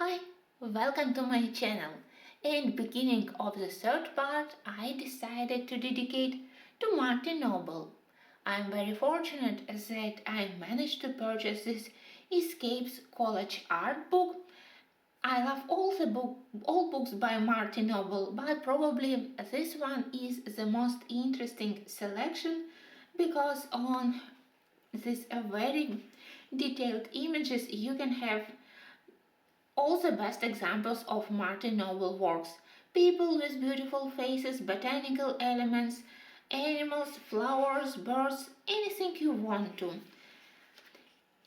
Hi, welcome to my channel. In beginning of the third part, I decided to dedicate to Martin Noble. I'm very fortunate that I managed to purchase this Escapes College art book. I love all books by Martin Noble, but probably this one is the most interesting selection because on these very detailed images you can have all the best examples of Martin Noble works. People with beautiful faces, botanical elements, animals, flowers, birds, anything you want to.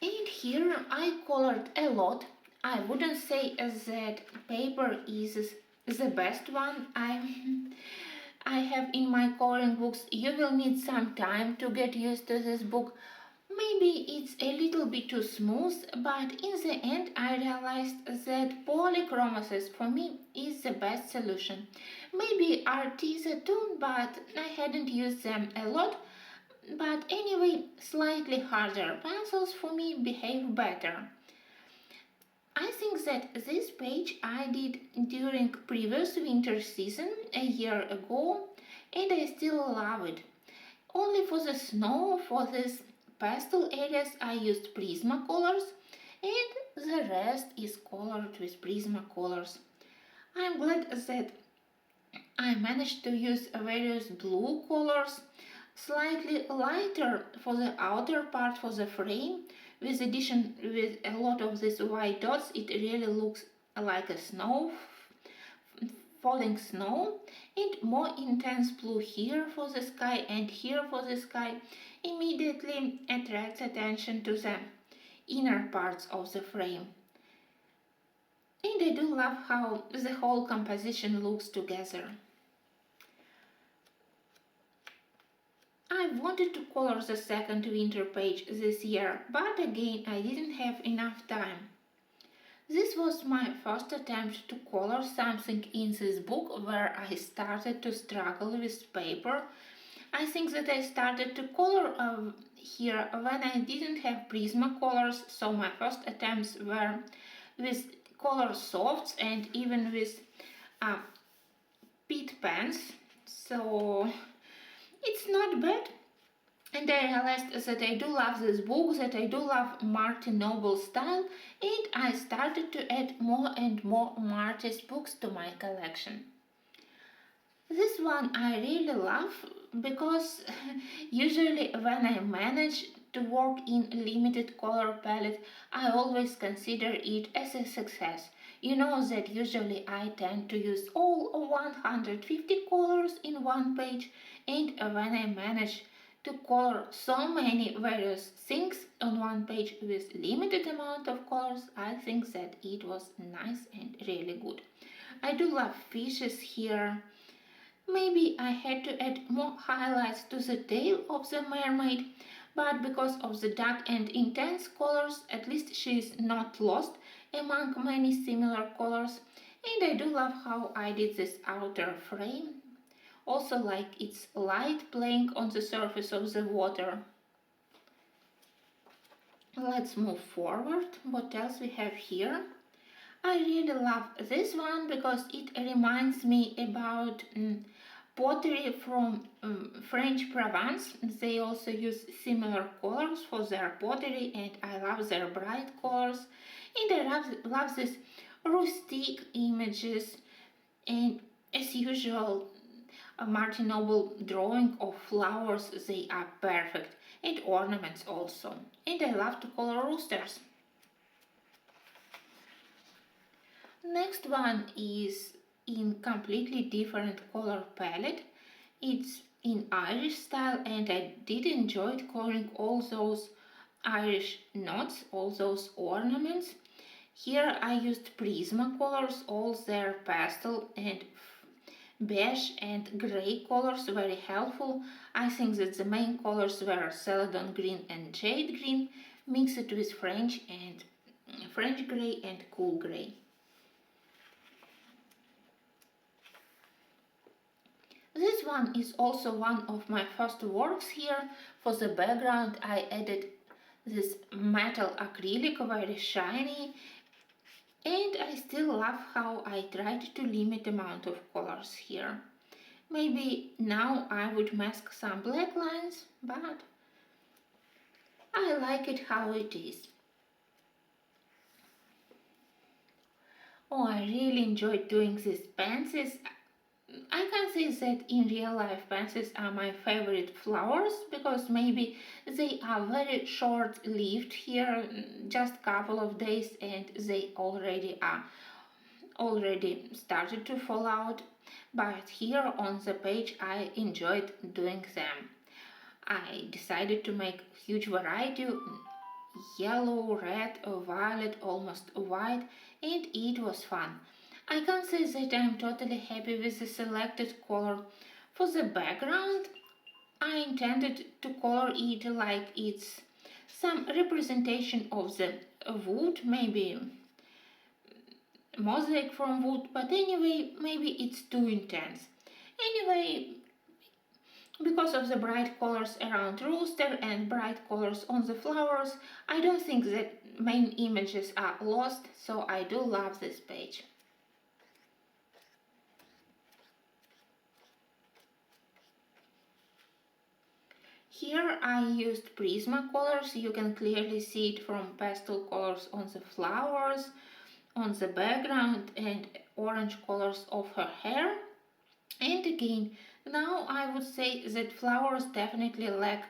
And here I colored a lot. I wouldn't say that paper is the best one I have in my coloring books. You will need some time to get used to this book. Maybe it's a little bit too smooth, but in the end I realized that polychromasis for me is the best solution. Maybe Arteza too, but I hadn't used them a lot. But anyway, slightly harder pencils for me behave better. I think that this page I did during previous winter season a year ago, and I still love it. Only for the snow, for this pastel areas I used Prismacolors, and the rest is colored with Prismacolors. I'm glad that I managed to use various blue colors, slightly lighter for the outer part for the frame, with a lot of these white dots. It really looks like a falling snow, and more intense blue here for the sky and here for the sky immediately attracts attention to the inner parts of the frame. And I do love how the whole composition looks together. I wanted to color the second winter page this year, but again I didn't have enough time. This was my first attempt to color something in this book where I started to struggle with paper. I think that I started to color here when I didn't have Prismacolors, so my first attempts were with color softs and even with pit pens, so it's not bad. And I realized that I do love this book, that I do love Martin Noble style, and I started to add more and more Martin's books to my collection. This one I really love because usually when I manage to work in a limited color palette, I always consider it as a success. You know that usually I tend to use all 150 colors in one page, and when I manage to color so many various things on one page with limited amount of colors, I think that it was nice and really good. I do love fishes here. Maybe I had to add more highlights to the tail of the mermaid, but because of the dark and intense colors, at least she is not lost among many similar colors. And I do love how I did this outer frame. Also like its light playing on the surface of the water. Let's move forward. What else we have here? I really love this one because it reminds me about pottery from French Provence. They also use similar colors for their pottery, and I love their bright colors. And I love these rustic images, and as usual Martin Noble drawing of flowers, they are perfect, and ornaments also. And I love to color roosters. Next one is in completely different color palette. It's in Irish style, and I did enjoy coloring all those Irish knots, all those ornaments. Here I used Prismacolors, all their pastel and beige and grey colors, very helpful. I think that the main colors were celadon green and jade green, mixed with French grey and cool grey. This one is also one of my first works here. For the background I added this metal acrylic, very shiny, and I still still love how I tried to limit the amount of colors here. Maybe now I would mask some black lines, but I like it how it is. Oh, I really enjoyed doing these pencils. I can say that in real life pencils are my favorite flowers because maybe they are very short lived here, just couple of days, and they already started to fall out. But here on the page I enjoyed doing them. I decided to make huge variety, yellow, red, violet, almost white, and it was fun. I can say that I'm totally happy with the selected color. For the background, I intended to color it like it's some representation of the wood, maybe mosaic from wood, but anyway, maybe it's too intense. Anyway, because of the bright colors around rooster and bright colors on the flowers, I don't think that main images are lost, so I do love this page. Here I used Prismacolors. You can clearly see it from pastel colors on the flowers, on the background, and orange colors of her hair. And again, now I would say that flowers definitely lack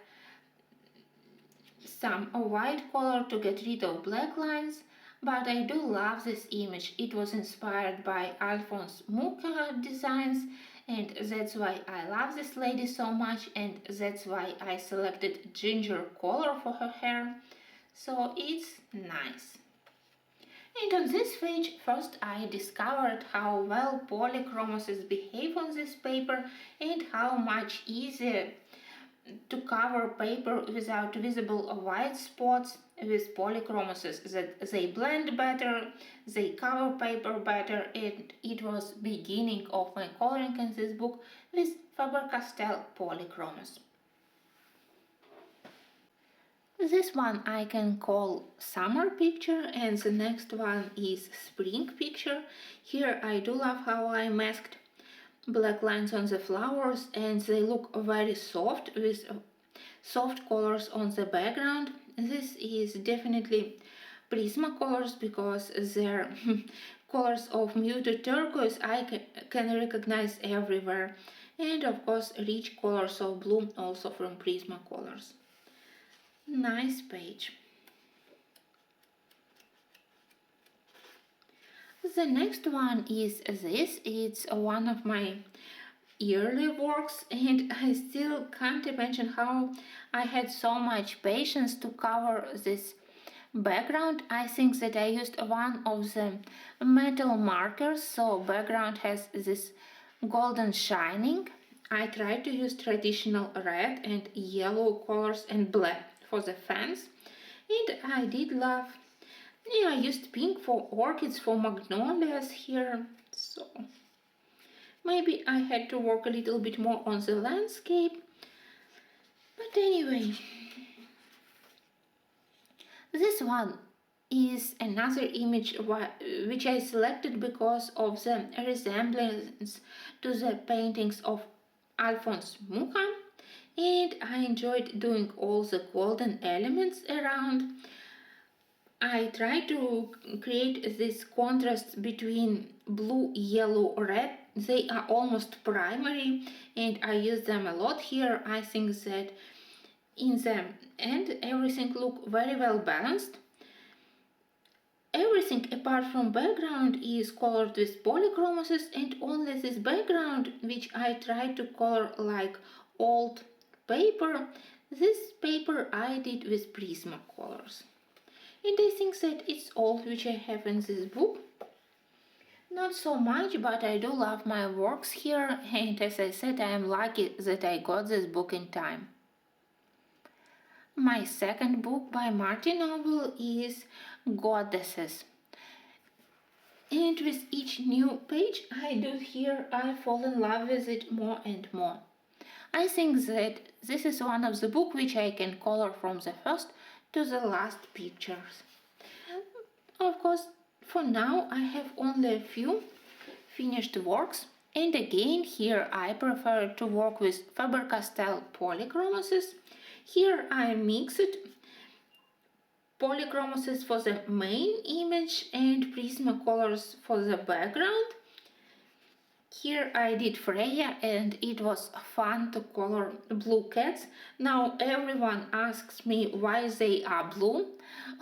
some white color to get rid of black lines, but I do love this image. It was inspired by Alphonse Mucha designs, and that's why I love this lady so much, and that's why I selected ginger color for her hair, so it's nice. And on this page, first I discovered how well polychromoses behave on this paper and how much easier to cover paper without visible white spots with polychromoses, that they blend better, they cover paper better, and it was beginning of my coloring in this book with Faber-Castell polychromos. This one I can call summer picture, and the next one is spring picture. Here I do love how I masked black lines on the flowers, and they look very soft with soft colors on the background. This is definitely Prismacolors because they're colors of muted turquoise I can recognize everywhere, and of course rich colors of blue also from Prismacolors. Nice page. The next one is this. It's one of my yearly works, and I still can't imagine how I had so much patience to cover this background. I think that I used one of the metal markers, so background has this golden shining. I tried to use traditional red and yellow colors and black for the fence, and I did love. Yeah, I used pink for orchids, for magnolias here, so maybe I had to work a little bit more on the landscape. But anyway, this one is another image which I selected because of the resemblance to the paintings of Alphonse Mucha, and I enjoyed doing all the golden elements around. I try to create this contrast between blue, yellow, red. They are almost primary, and I use them a lot here. I think that in the end everything look very well balanced. Everything apart from background is colored with polychromoses, and only this background, which I try to color like old paper, this paper I did with Prismacolors. And I think that it's all which I have in this book. Not so much, but I do love my works here, and as I said, I am lucky that I got this book in time. My second book by Martin Noble is Goddesses. And with each new page I do here, I fall in love with it more and more. I think that this is one of the books which I can color from the first to the last pictures. Of course, For now I have only a few finished works, and again here I prefer to work with Faber-Castell polychromoses. Here I mixed polychromoses for the main image and Prismacolors for the background. Here I did Freya, and it was fun to color blue cats. Now everyone asks me why they are blue.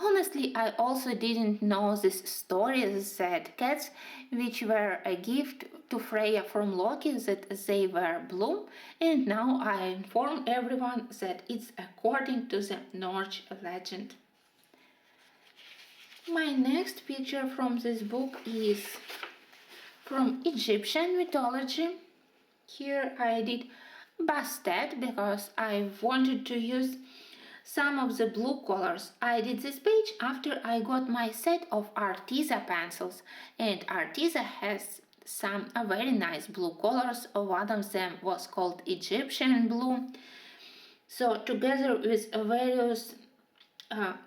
Honestly, I also didn't know this story that cats, which were a gift to Freya from Loki, that they were blue, and now I inform everyone that it's according to the Norse legend. My next picture from this book is from Egyptian mythology. Here I did Bastet because I wanted to use some of the blue colors. I did this page after I got my set of Arteza pencils, and Arteza has some very nice blue colors. One of them was called Egyptian blue. So together with various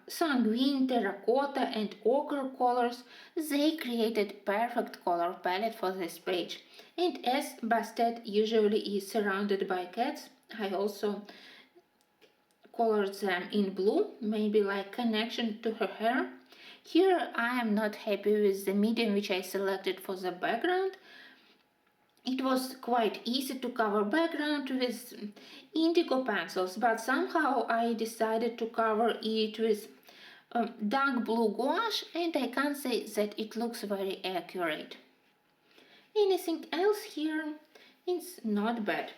sanguine, terracotta and ochre colors, they created perfect color palette for this page. And as Bastet usually is surrounded by cats, I also colored them in blue, maybe like connection to her hair. Here I am not happy with the medium which I selected for the background. It was quite easy to cover background with indigo pencils, but somehow I decided to cover it with dark blue gouache, and I can't say that it looks very accurate. Anything else here? It's not bad.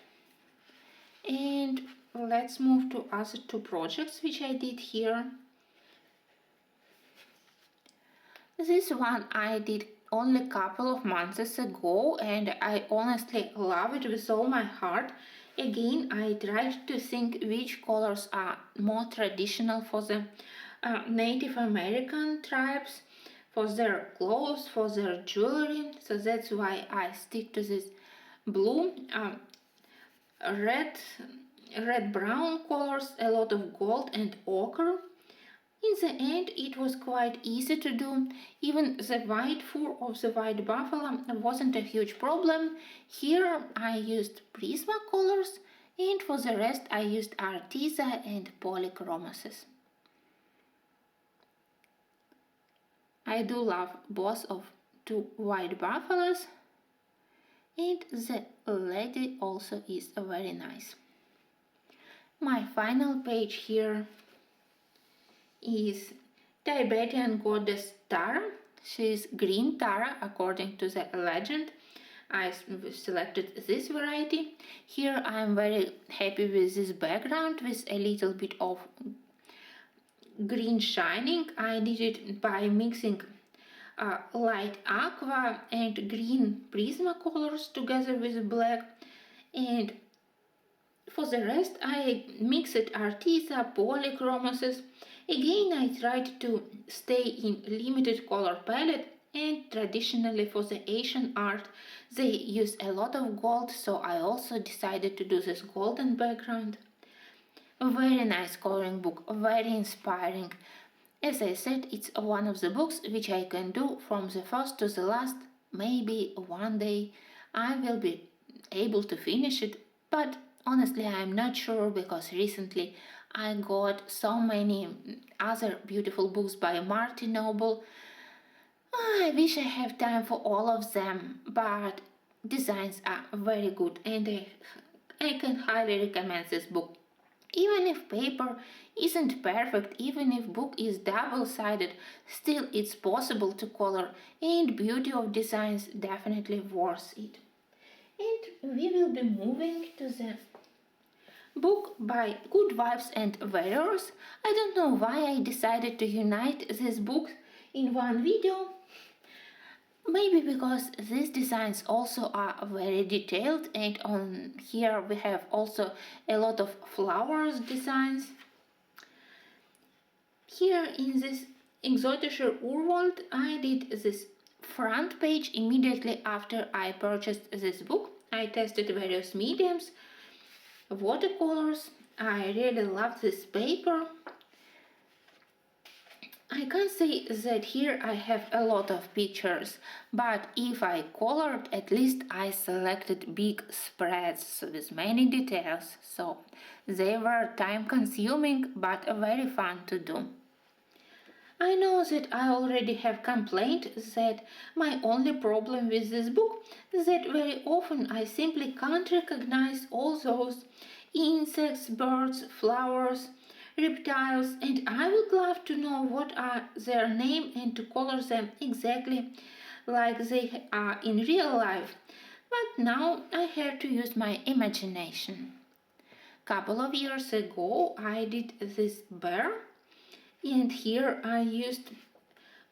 And let's move to other two projects which I did here. This one I did only a couple of months ago, and I honestly love it with all my heart. Again, I tried to think which colors are more traditional for the Native American tribes, for their clothes, for their jewelry. So that's why I stick to this blue, red-brown colors, a lot of gold and ochre. In the end, it was quite easy to do. Even the white fur of the white buffalo wasn't a huge problem. Here I used Prismacolors, and for the rest I used Arteza and polychromoses. I do love both of two white buffaloes, and the lady also is very nice. My final page here is Tibetan goddess Tara. She is green Tara according to the legend. I selected this variety. Here I am very happy with this background with a little bit of green shining. I did it by mixing light aqua and green Prismacolors together with black, and for the rest I mixed Arteza, polychromoses. Again, I tried to stay in limited color palette, and traditionally for the Asian art they use a lot of gold, so I also decided to do this golden background. A very nice coloring book, very inspiring. As I said, it's one of the books which I can do from the first to the last. Maybe one day I will be able to finish it, but honestly I'm not sure because recently I got so many other beautiful books by Martin Noble. I wish I have time for all of them, but designs are very good, and I can highly recommend this book. Even if paper isn't perfect, even if book is double-sided, still it's possible to color, and beauty of designs definitely worth it. And we will be moving to the book by Good Vibes and Warriors. I don't know why I decided to unite these books in one video. Maybe because these designs also are very detailed, and on here we have also a lot of flowers designs. Here in this Exotischer Urwald I did this front page immediately after I purchased this book. I tested various mediums, watercolors. I really love this paper. I can't say that here I have a lot of pictures, but if I colored, at least I selected big spreads with many details, so they were time consuming but very fun to do. I know that I already have complained that my only problem with this book is that very often I simply can't recognize all those insects, birds, flowers, reptiles, and I would love to know what are their name and to color them exactly like they are in real life. But now I have to use my imagination. Couple of years ago I did this bear, and here I used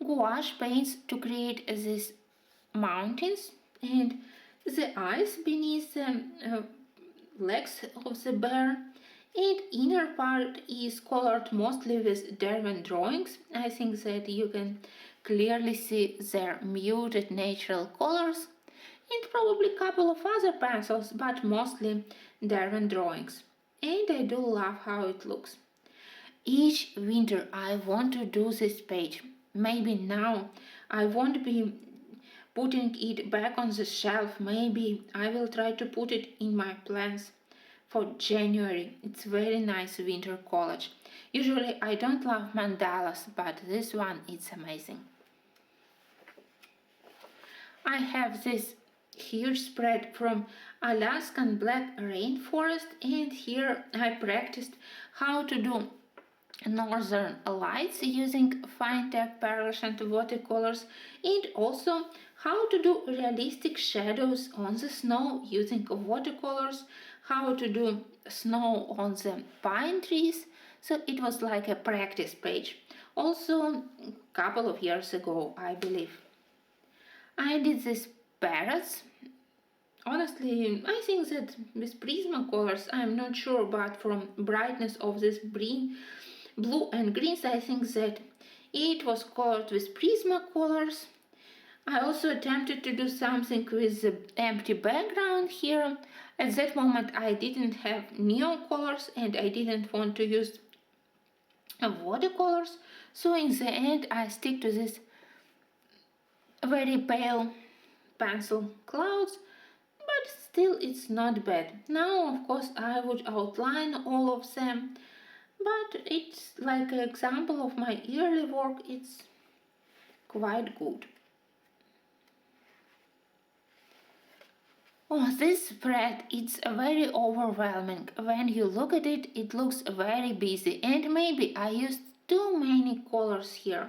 gouache paints to create these mountains and the eyes beneath the legs of the bear, and inner part is colored mostly with Derwent drawings. I think that you can clearly see their muted natural colors and probably a couple of other pencils, but mostly Derwent drawings. And I do love how it looks. Each winter I want to do this page. Maybe now I won't be putting it back on the shelf. Maybe I will try to put it in my plans for January. It's very nice winter collage. Usually I don't love mandalas, but this one is amazing. I have this huge spread from Alaskan black rainforest, and here I practiced how to do northern lights using fine tap polish and watercolors, and also how to do realistic shadows on the snow using watercolors, how to do snow on the pine trees. So it was like a practice page. Also a couple of years ago, I believe, I did these parrots. Honestly, I think that with Prismacolors, I'm not sure, but from brightness of this blue and greens, I think that it was colored with Prismacolors. I also attempted to do something with the empty background here. At that moment I didn't have neon colors and I didn't want to use watercolors, so in the end I stick to this very pale pencil clouds, but still it's not bad. Now of course I would outline all of them, but it's like an example of my yearly work. It's quite good. Oh, this spread, it's very overwhelming. When you look at it, it looks very busy, and maybe I used too many colors here.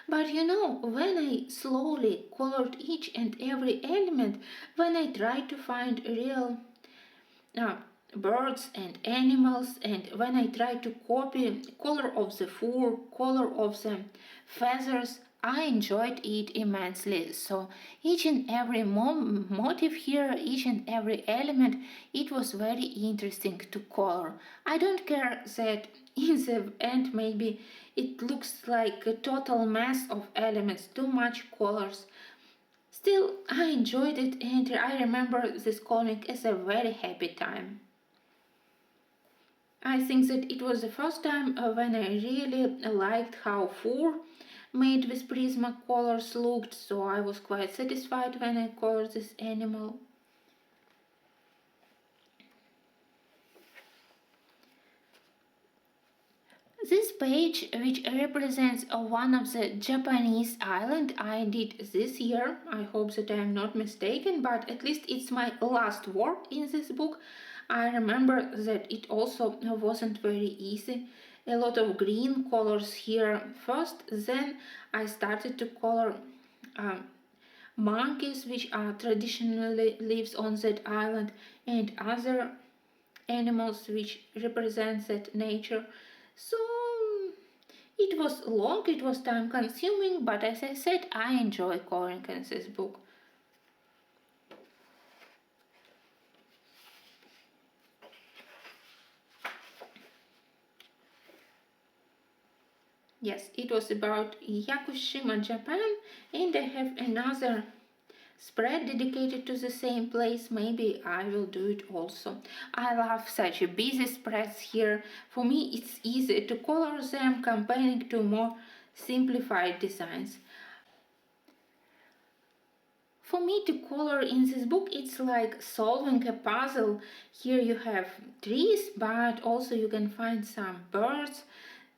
But you know, when I slowly colored each and every element, when I tried to find real birds and animals, and when I tried to copy color of the fur, color of the feathers, I enjoyed it immensely. So each and every motif here, each and every element, it was very interesting to color. I don't care that in the end maybe it looks like a total mess of elements, too much colors. Still, I enjoyed it and I remember this comic as a very happy time. I think that it was the first time when I really liked how fur made with Prismacolors looked, so I was quite satisfied when I colored this animal. This page, which represents one of the Japanese island I did this year, I hope that I am not mistaken, but at least it's my last work in this book. I remember that it also wasn't very easy. A lot of green colors here first, then I started to color monkeys, which are traditionally lives on that island, and other animals which represent that nature. So it was long, it was time consuming, but as I said, I enjoy coloring in this book. Yes, it was about Yakushima, Japan, and I have another spread dedicated to the same place. Maybe I will do it also. I love such a busy spreads here. For me it's easy to color them comparing to more simplified designs. For me to color in this book, it's like solving a puzzle. Here you have trees, but also you can find some birds.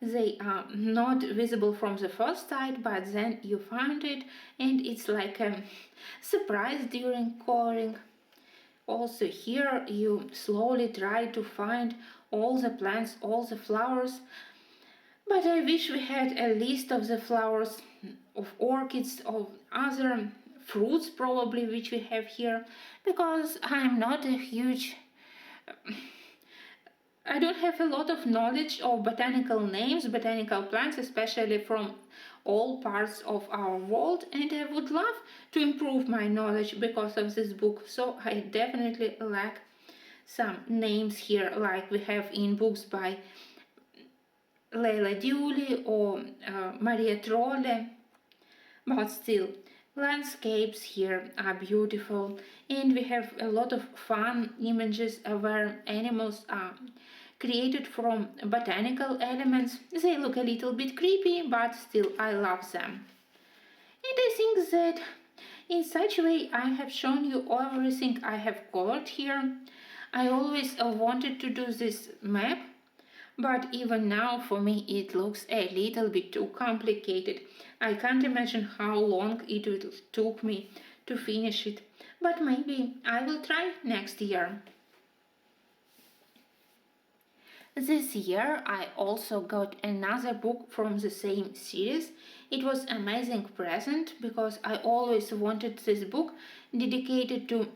They are not visible from the first sight, but then you find it, and it's like a surprise during coloring. Also here you slowly try to find all the plants, all the flowers, but I wish we had a list of the flowers, of orchids, of other fruits probably which we have here, because I don't have a lot of knowledge of botanical names, botanical plants, especially from all parts of our world, and I would love to improve my knowledge because of this book. So I definitely lack some names here, like we have in books by Leila Dewley or Maria Trolle, but still, landscapes here are beautiful, and we have a lot of fun images where animals are created from botanical elements. They look a little bit creepy, but still I love them. And I think that in such a way I have shown you everything I have colored here. I always wanted to do this map, but even now for me it looks a little bit too complicated. I can't imagine how long it took me to finish it, but maybe I will try next year. This year I also got another book from the same series. It was an amazing present because I always wanted this book dedicated to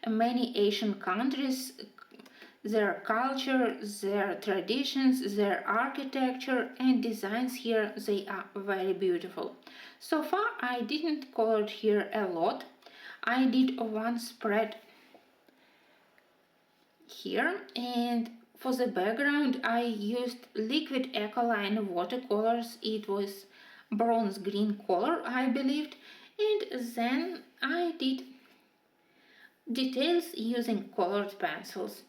many Asian countries, their culture, their traditions, their architecture and designs here, they are very beautiful. So far I didn't color here a lot. I did one spread here, and for the background I used liquid Ecoline watercolors. It was bronze green color, I believed, and then I did details using colored pencils.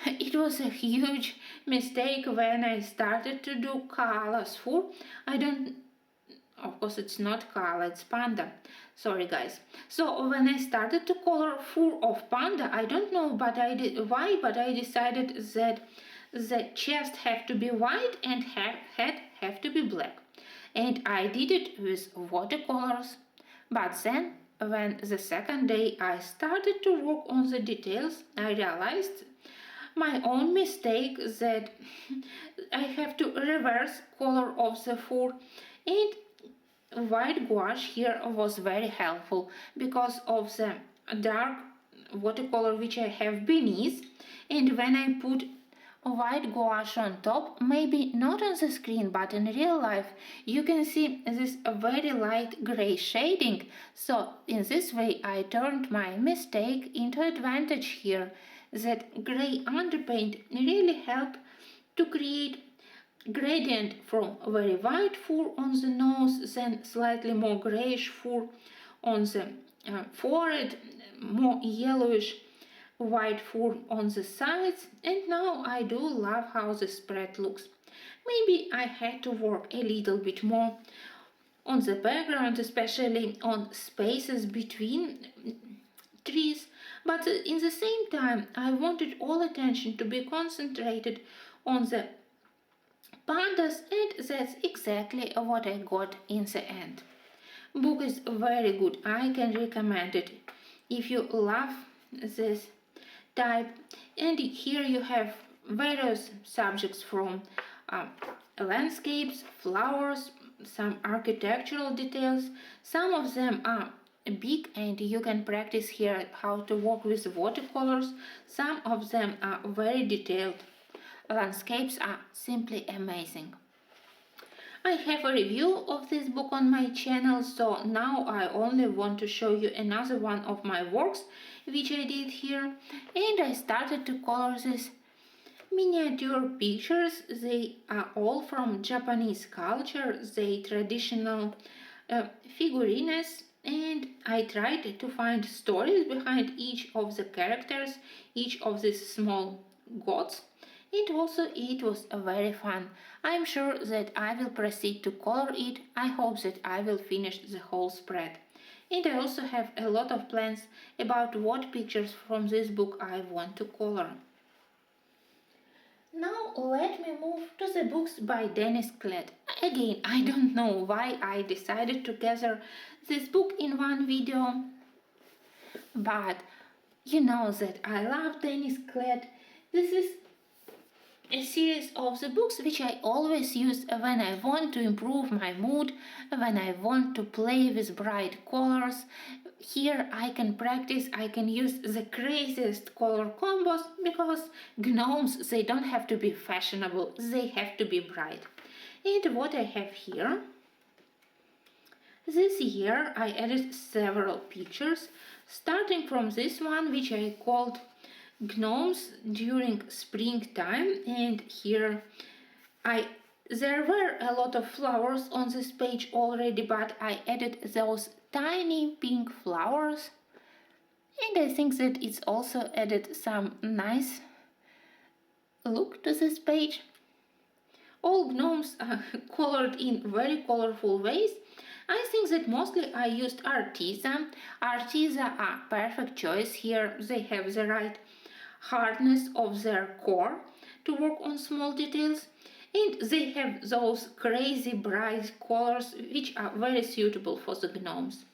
It was a huge mistake when I started to do Koala's fur. Of course it's not Koala, it's Panda. Sorry guys. So when I started to color fur of Panda, I don't know but I decided that the chest have to be white and head have to be black. And I did it with watercolors. But then when the second day I started to work on the details, I realized my own mistake that I have to reverse color of the fur, and white gouache here was very helpful because of the dark watercolor which I have beneath, and when I put white gouache on top, maybe not on the screen but in real life, you can see this very light gray shading. So in this way I turned my mistake into advantage here. That grey underpaint really helped to create gradient from very white fur on the nose, then slightly more greyish fur on the forehead, more yellowish white fur on the sides, and now I do love how the spread looks. Maybe I had to work a little bit more on the background, especially on spaces between trees, but in the same time I wanted all attention to be concentrated on the pandas, and that's exactly what I got in the end. Book is very good, I can recommend it if you love this type. And here you have various subjects from landscapes, flowers, some architectural details. Some of them are big and you can practice here how to work with watercolors. Some of them are very detailed. Landscapes are simply amazing. I have a review of this book on my channel, so now I only want to show you another one of my works which I did here, and I started to color these miniature pictures. They are all from Japanese culture, they traditional figurines, and I tried to find stories behind each of the characters, each of these small gods, And also it was very fun. I'm sure that I will proceed to color it. I hope that I will finish the whole spread. And I also have a lot of plans about what pictures from this book I want to color. Now let me move to the books by Clad. Again, I don't know why I decided to gather this book in one video, but you know that I love Clad. This is a series of the books which I always use when I want to improve my mood, when I want to play with bright colors. Here I can practice, I can use the craziest color combos because gnomes, they don't have to be fashionable, they have to be bright. And what I have here, this year I added several pictures, starting from this one which I called Gnomes during springtime, and here there were a lot of flowers on this page already, but I added those tiny pink flowers, and I think that it's also added some nice look to this page. All gnomes are colored in very colorful ways. I think that mostly I used Arteza. Arteza are perfect choice here. They have the right hardness of their core to work on small details, and they have those crazy bright colors which are very suitable for the gnomes.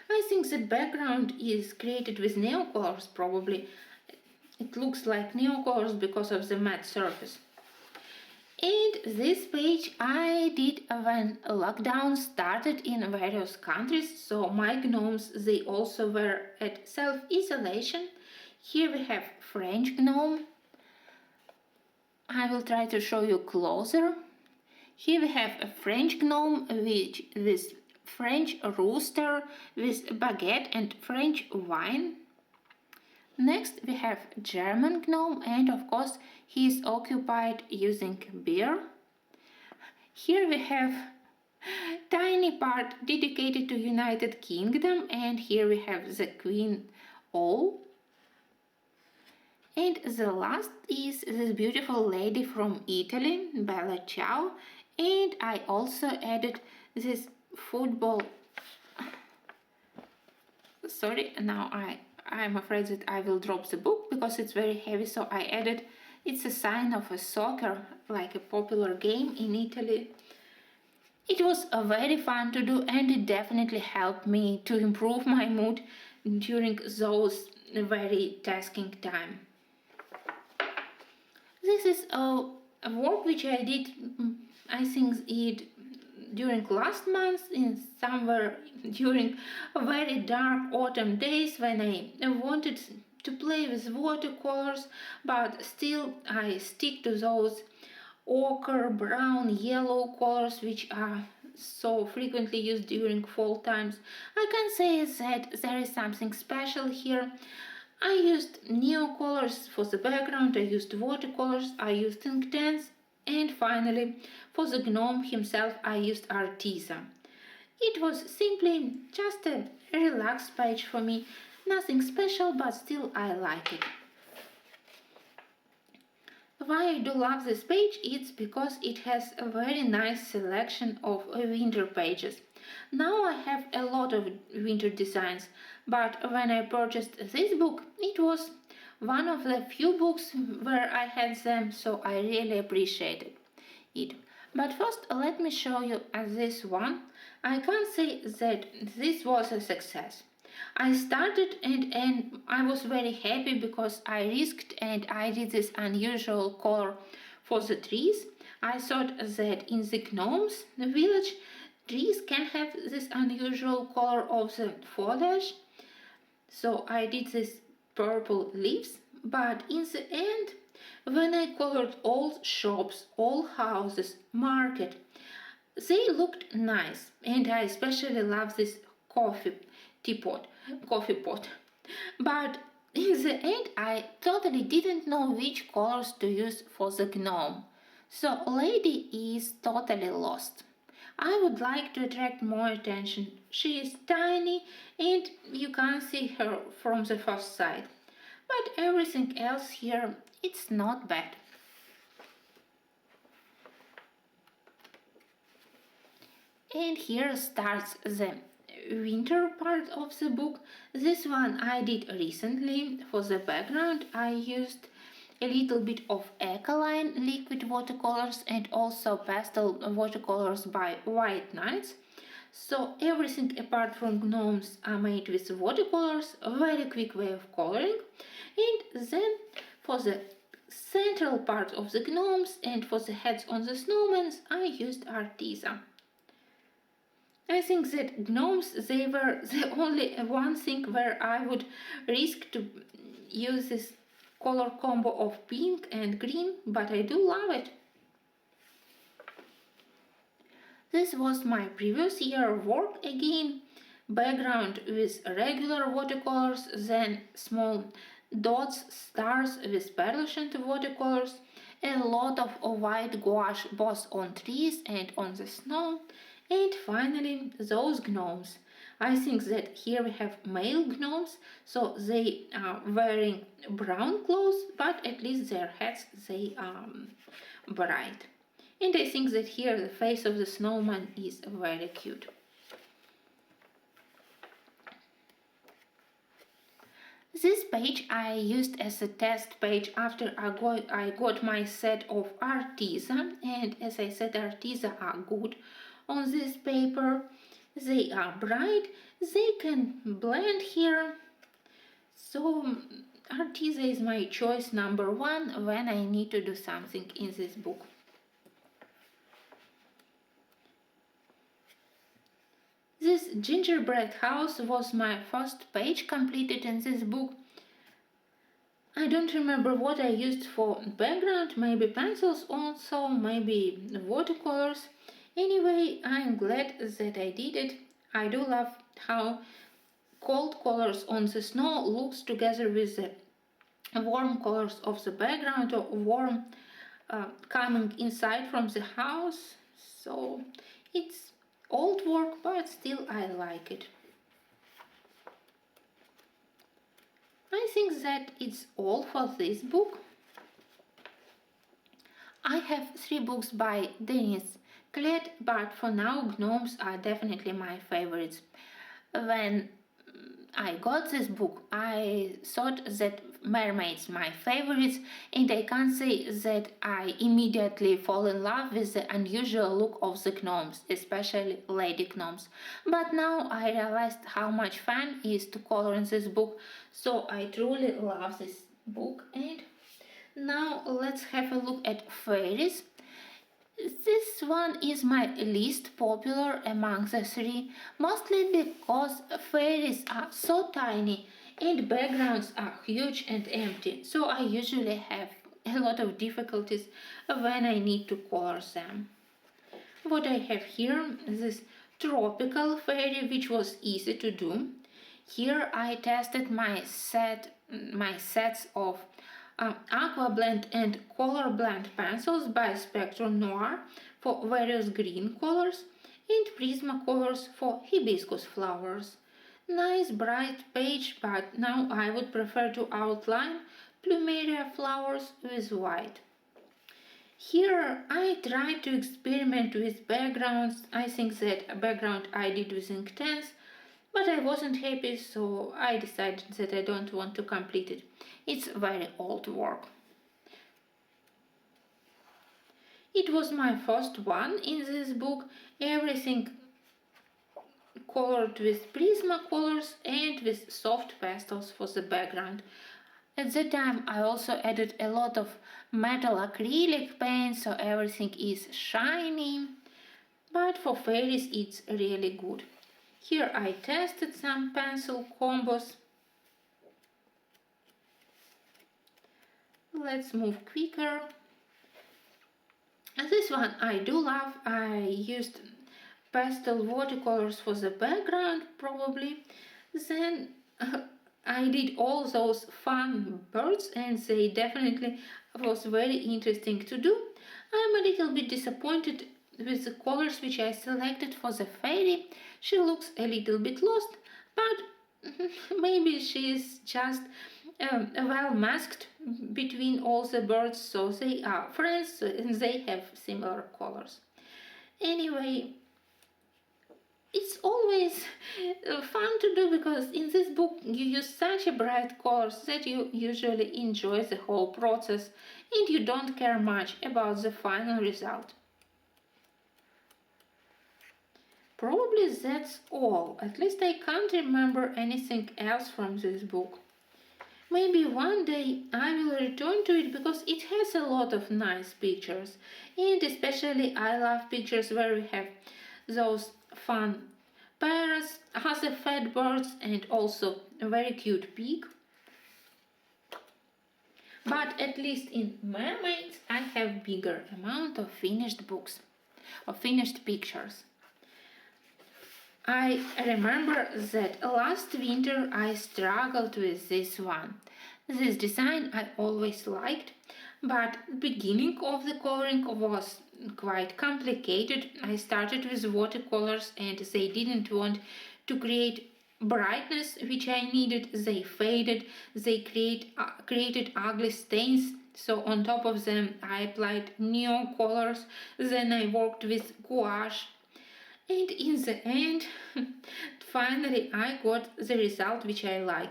I think the background is created with neocolors probably. It looks like neocolors because of the matte surface. And this page I did when lockdown started in various countries, so my gnomes, they also were at self-isolation. Here we have French gnome. I will try to show you closer. Here we have a French gnome with this French rooster with baguette and French wine. Next we have German gnome, and of course he is occupied using beer. Here we have tiny part dedicated to United Kingdom, and here we have the Queen Owl. And the last is this beautiful lady from Italy, Bella Ciao, and I also added this football. Sorry, now I'm afraid that I will drop the book because it's very heavy, so I added, it's a sign of a soccer, like a popular game in Italy. It was very fun to do, and it definitely helped me to improve my mood during those very tasking time. This is a work which I did, I think it during last month, in somewhere during very dark autumn days when I wanted to play with watercolors, but still I stick to those ochre, brown, yellow colors which are so frequently used during fall times. I can say that there is something special here. I used neocolors for the background, I used watercolors, I used Inktense, and finally, for the gnome himself, I used Arteza. It was simply just a relaxed page for me, nothing special, but still I like it. Why I do love this page? It's because it has a very nice selection of winter pages. Now I have a lot of winter designs, but when I purchased this book, it was one of the few books where I had them, so I really appreciated it. But first, let me show you this one. I can't say that this was a success. I started and I was very happy because I risked and I did this unusual color for the trees. I thought that in the gnomes village, trees can have this unusual color of the foliage. So I did this purple leaves, but in the end, when I colored all shops, all houses, market, they looked nice, and I especially love this coffee pot. But in the end, I totally didn't know which colors to use for the gnome. So lady is totally lost. I would like to attract more attention. She is tiny and you can't see her from the first sight. but everything else here, it's not bad. And here starts the winter part of the book. This one I did recently. For the background I used a little bit of alkaline liquid watercolors and also pastel watercolors by White Nights. So everything apart from gnomes are made with watercolors, a very quick way of coloring. And then for the central part of the gnomes and for the heads on the snowmen I used Arteza. I think that gnomes, they were the only one thing where I would risk to use this color combo of pink and green, but I do love it. This was my previous year work again. Background with regular watercolors, then small dots, stars with pearlescent watercolors, a lot of white gouache both on trees and on the snow, and finally those gnomes. I think that here we have male gnomes, so they are wearing brown clothes, but at least their heads, they are bright. And I think that here the face of the snowman is very cute. This page I used as a test page after I got my set of Arteza, and as I said, Arteza are good on this paper. They are bright, they can blend here. So Arteza is my choice number one when I need to do something in this book. This Gingerbread House was my first page completed in this book. I don't remember what I used for background, maybe pencils also, maybe watercolors. Anyway, I'm glad that I did it. I do love how cold colors on the snow looks together with the warm colors of the background, or warm coming inside from the house. So it's old work, but still I like it. I think that it's all for this book. I have 3 books by Dennis Clad, but for now Gnomes are definitely my favorites. When I got this book, I thought that Mermaids my favorites, and I can't say that I immediately fall in love with the unusual look of the gnomes, especially lady gnomes. But now I realized how much fun it is to color in this book, so I truly love this book. And now let's have a look at Fairies. This one is my least popular among the 3, mostly because fairies are so tiny and backgrounds are huge and empty, so I usually have a lot of difficulties when I need to color them. What I have here is this tropical fairy, which was easy to do. Here I tested my sets of Aqua Blend and Color Blend pencils by Spectrum Noir for various green colors and Prismacolors for hibiscus flowers. Nice bright page, but now I would prefer to outline plumeria flowers with white. Here I tried to experiment with backgrounds. I think that a background I did with Inktense, but I wasn't happy, so I decided that I don't want to complete it. It's very old work. It was my first one in this book, everything colored with Prismacolors and with soft pastels for the background. At that time I also added a lot of metal acrylic paint, so everything is shiny. But for fairies it's really good. Here I tested some pencil combos. Let's move quicker. This one I do love. I used pastel watercolors for the background probably. Then I did all those fun birds, and they definitely was very interesting to do. I'm a little bit disappointed with the colors which I selected for the fairy. She looks a little bit lost, but maybe she is just well masked between all the birds, so they are friends and they have similar colors. Anyway, it's always fun to do because in this book you use such a bright colors that you usually enjoy the whole process and you don't care much about the final result. Probably that's all. At least I can't remember anything else from this book. Maybe one day I will return to it because it has a lot of nice pictures, and especially I love pictures where we have those fun parrots, other fat birds, and also a very cute pig. But at least in Mermaids I have bigger amount of finished books, of finished pictures. I remember that last winter I struggled with this one. This design I always liked, but beginning of the coloring was quite complicated. I started with watercolors and they didn't want to create brightness which I needed. They faded, they created ugly stains. So on top of them I applied neon colors, then I worked with gouache. And in the end, finally I got the result which I like.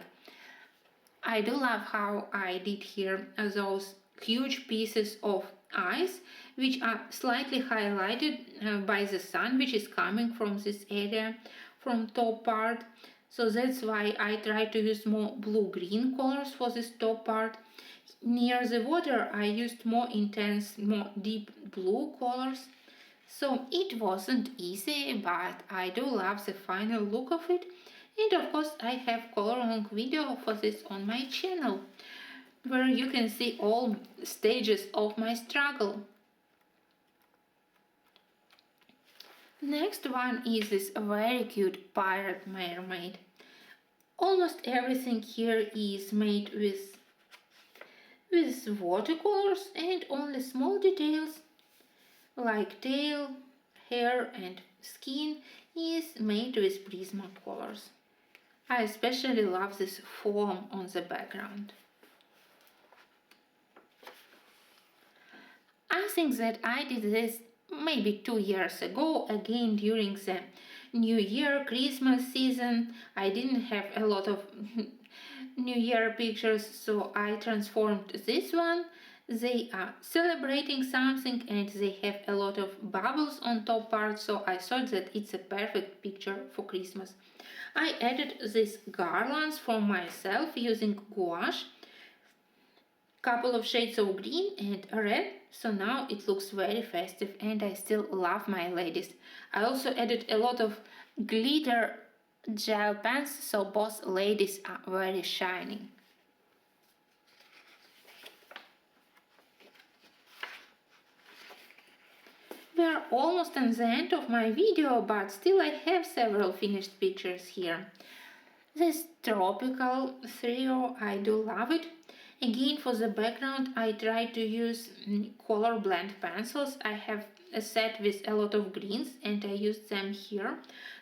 I do love how I did here those huge pieces of ice which are slightly highlighted by the sun which is coming from this area, from top part. So that's why I try to use more blue-green colors for this top part. Near the water I used more intense, more deep blue colors. So it wasn't easy, but I do love the final look of it. And of course I have color-along video for this on my channel, where you can see all stages of my struggle. Next one is this very cute pirate mermaid. Almost everything here is made with watercolors and only small details like tail, hair and skin is made with Prismacolors. I especially love this foam on the background. I think that I did this maybe 2 years ago, again during the New Year, Christmas season. I didn't have a lot of New Year pictures, so I transformed this one. They are celebrating something and they have a lot of bubbles on top part, so I thought that it's a perfect picture for Christmas. I added these garlands for myself using gouache, couple of shades of green and red, so now it looks very festive and I still love my ladies. I also added a lot of glitter gel pens, so both ladies are very shining. We are almost at the end of my video, but still I have several finished pictures here. This tropical trio, I do love it. Again, for the background I try to use color blend pencils. I have a set with a lot of greens and I used them here,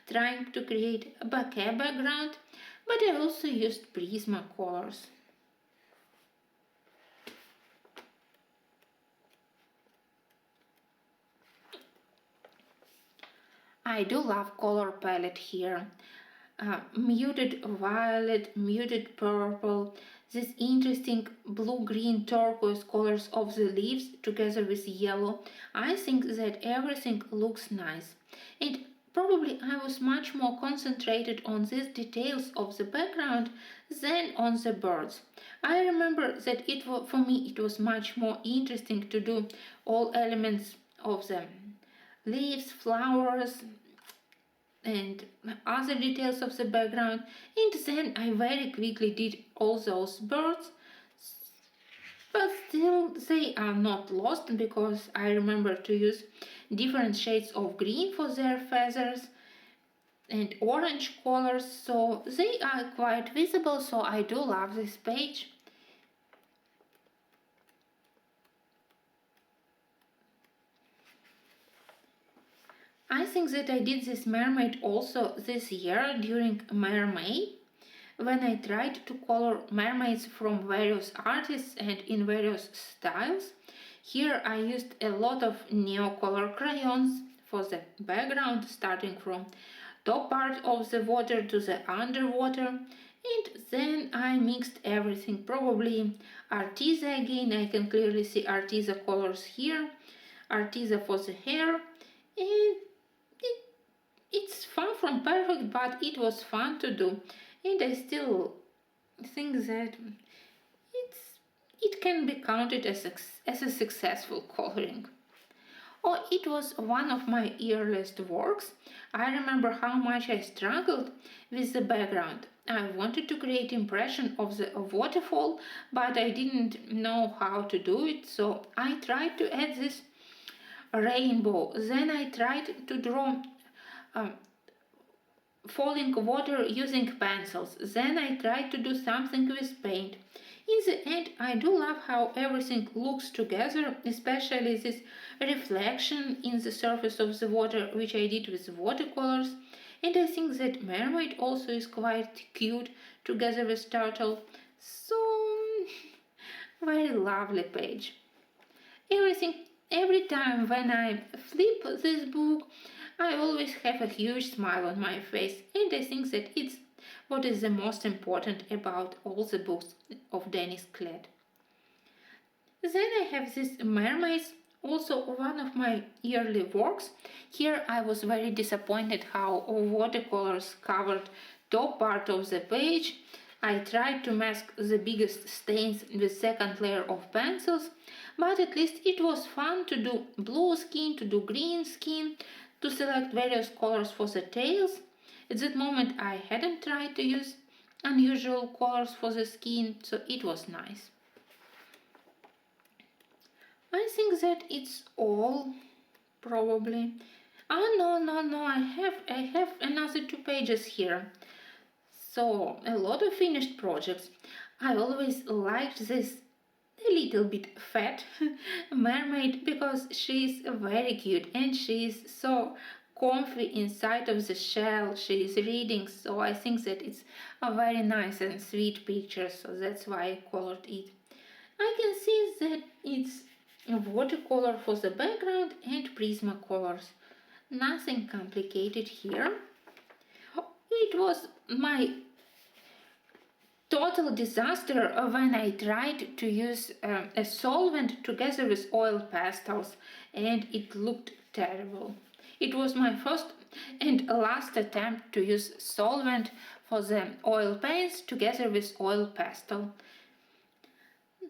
trying to create a bouquet background, but I also used Prismacolors. I do love color palette here. Muted violet, muted purple, these interesting blue-green turquoise colors of the leaves together with yellow. I think that everything looks nice. And probably I was much more concentrated on these details of the background than on the birds. I remember that for me it was much more interesting to do all elements of the leaves, flowers, and other details of the background, and then I very quickly did all those birds, but still they are not lost because I remember to use different shades of green for their feathers and orange colors, so they are quite visible, so I do love this page. I think that I did this mermaid also this year during Mermaid, when I tried to color mermaids from various artists and in various styles. Here I used a lot of neocolor crayons for the background, starting from top part of the water to the underwater, and then I mixed everything, probably Arteza again. I can clearly see Arteza colors here, Arteza for the hair, and it's far from perfect, but it was fun to do, and I still think that it can be counted as a successful coloring. Oh, it was one of my earliest works. I remember how much I struggled with the background. I wanted to create impression of the waterfall, but I didn't know how to do it, so I tried to add this rainbow. Then I tried to draw falling water using pencils. Then I tried to do something with paint. In the end, I do love how everything looks together, especially this reflection in the surface of the water, which I did with watercolors. And I think that Mermaid also is quite cute together with Turtle. So, very lovely page. Every time when I flip this book, I always have a huge smile on my face, and I think that it's what is the most important about all the books of Dennis Clad. Then I have this Mermaids, also one of my early works. Here I was very disappointed how watercolors covered top part of the page. I tried to mask the biggest stains with second layer of pencils, but at least it was fun to do blue skin, to do green skin, to select various colors for the tails. At that moment I hadn't tried to use unusual colors for the skin, so it was nice. I think that it's all, probably. No, I have another 2 pages here. So, a lot of finished projects. I always liked this a little bit fat mermaid because she's very cute and she's so comfy inside of the shell she is reading, so I think that it's a very nice and sweet picture, so that's why I colored it. I can see that it's watercolor for the background and Prismacolors. Nothing complicated here. It was my total disaster when I tried to use a solvent together with oil pastels, and it looked terrible. It was my first and last attempt to use solvent for the oil paints together with oil pastel.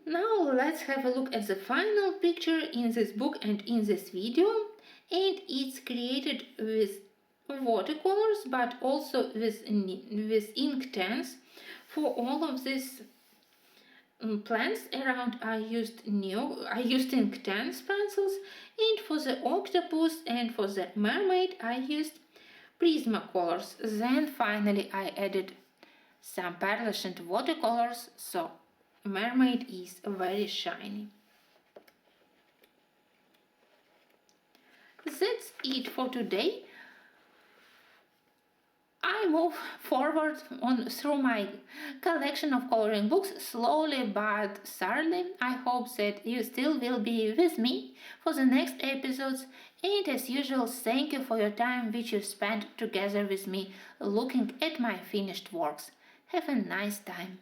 Now let's have a look at the final picture in this book and in this video, and it's created with watercolors but also with ink tents. For all of these plants around I used ink tents pencils, and for the octopus and for the mermaid I used Prismacolors. Then finally I added some pearlescent watercolors, so Mermaid is very shiny. That's it for today. I move forward through my collection of coloring books slowly but surely. I hope that you still will be with me for the next episodes, and as usual, thank you for your time which you spent together with me looking at my finished works. Have a nice time.